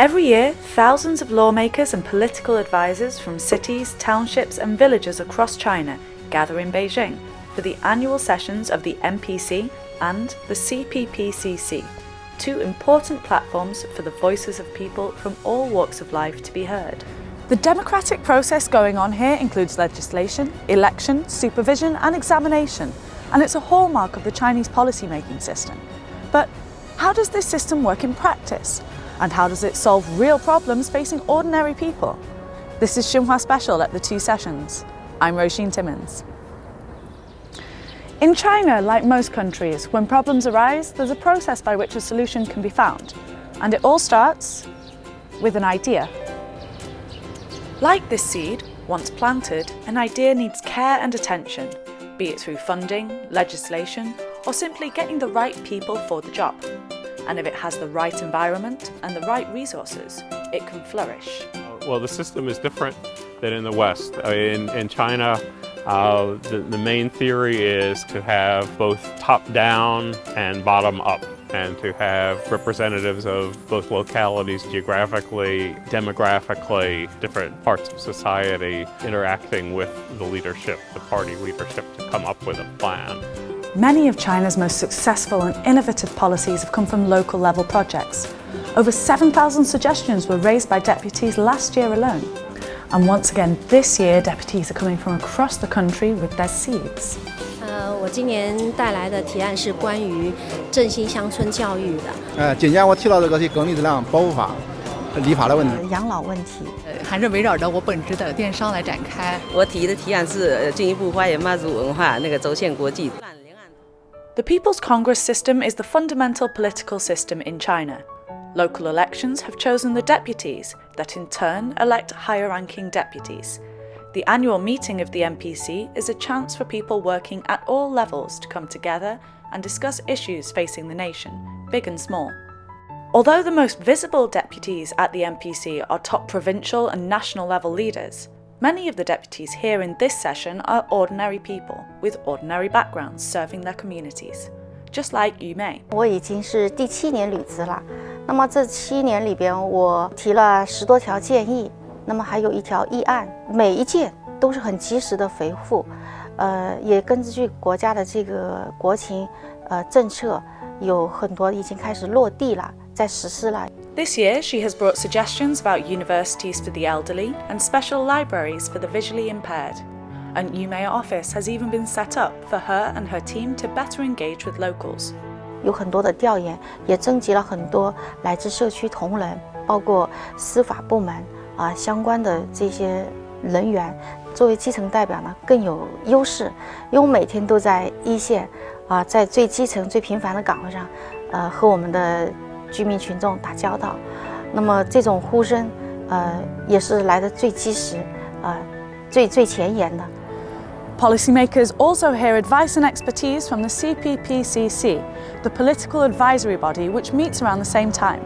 Every year, thousands of lawmakers and political advisors from cities, townships and villages across China gather in Beijing for the annual sessions of the MPC and the CPPCC, two important platforms for the voices of people from all walks of life to be heard. The democratic process going on here includes legislation, election, supervision and examination, and it's a hallmark of the Chinese policy-making system. But how does this system work in practice? And how does it solve real problems facing ordinary people? This is Xinhua Special at the two sessions. I'm Roisin Timmins. In China, like most countries, when problems arise, there's a process by which a solution can be found. And it all starts with an idea. Like this seed, once planted, an idea needs care and attention, be it through funding, legislation, or simply getting the right people for the job. And if it has the right environment and the right resources, it can flourish. Well, the system is different than in the West. In China, the main theory is to have both top-down and bottom-up, and to have representatives of both localities geographically, demographically, different parts of society interacting with the leadership, the party leadership, to come up with a plan. Many of China's most successful and innovative policies have come from local level projects. Over 7,000 suggestions were raised by deputies last year alone. And once again, this year, deputies are coming from across the country with their seeds. 我今年带来的提案是关于振兴乡村教育的。今年我提到这个是耕地质量保护法立法的问题，养老问题，还是围绕着我本职的电商来展开。我提的提案是进一步发扬妈祖文化轴线国际。The People's Congress system is the fundamental political system in China. Local elections have chosen the deputies that in turn elect higher-ranking deputies. The annual meeting of the MPC is a chance for people working at all levels to come together and discuss issues facing the nation, big and small. Although the most visible deputies at the MPC are top provincial and national level leaders, many of the deputies here in this session are ordinary people with ordinary backgrounds serving their communities, just like Yu Mei. 我已经是第7年履职了，那么这7年里边，我提了10多条建议。 那么还有1条议案，每一件都是很及时的回复，也根据国家的这个国情，政策有很多已经开始落地了，在实施了。This year, she has brought suggestions about universities for the elderly and special libraries for the visually impaired. An Yu Mei office has even been set up for her and her team to better engage with locals. 有很多的调研，也征集了很多来自社区同仁，包括司法部门。 相关的这些人员，作为基层代表呢，更有优势，因为我每天都在一线，在最基层、最平凡的岗位上，和我们的居民群众打交道。那么这种呼声，也是来得最及时，最前沿的。 Policymakers also hear advice and expertise from the CPPCC, the political advisory body which meets around the same time.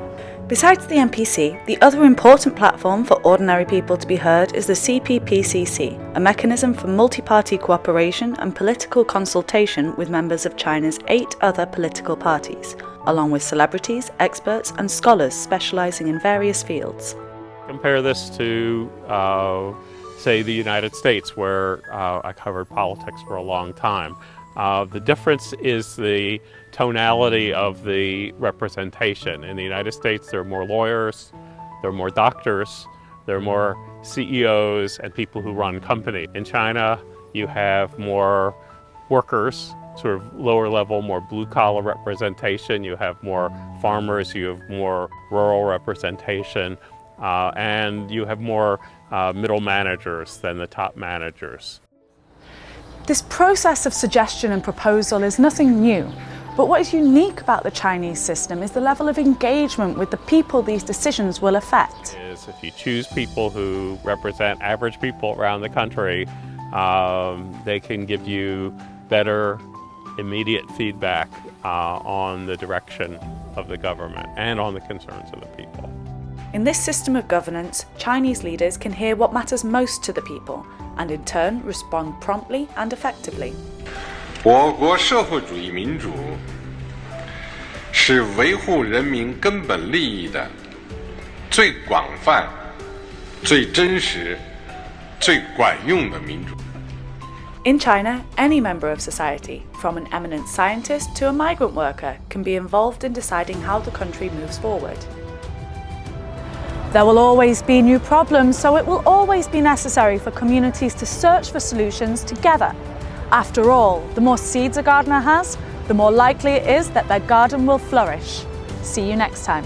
Besides the MPC, the other important platform for ordinary people to be heard is the CPPCC, a mechanism for multi-party cooperation and political consultation with members of China's 8 other political parties, along with celebrities, experts and scholars specializing in various fields. Compare this to, say, the United States, where I covered politics for a long time. The difference is the tonality of the representation. In the United States, there are more lawyers, there are more doctors, there are more CEOs and people who run companies. In China, you have more workers, sort of lower level, more blue-collar representation. You have more farmers, you have more rural representation, and you have more middle managers than the top managers. This process of suggestion and proposal is nothing new, but what is unique about the Chinese system is the level of engagement with the people these decisions will affect. If you choose people who represent average people around the country, they can give you better immediate feedback on the direction of the government and on the concerns of the people. In this system of governance, Chinese leaders can hear what matters most to the people and in turn respond promptly and effectively. 我国社会主义民主是维护人民根本利益的最广泛、最真实、最管用的民主。In China, any member of society, from an eminent scientist to a migrant worker, can be involved in deciding how the country moves forward. There will always be new problems, so it will always be necessary for communities to search for solutions together. After all, the more seeds a gardener has, the more likely it is that their garden will flourish. See you next time.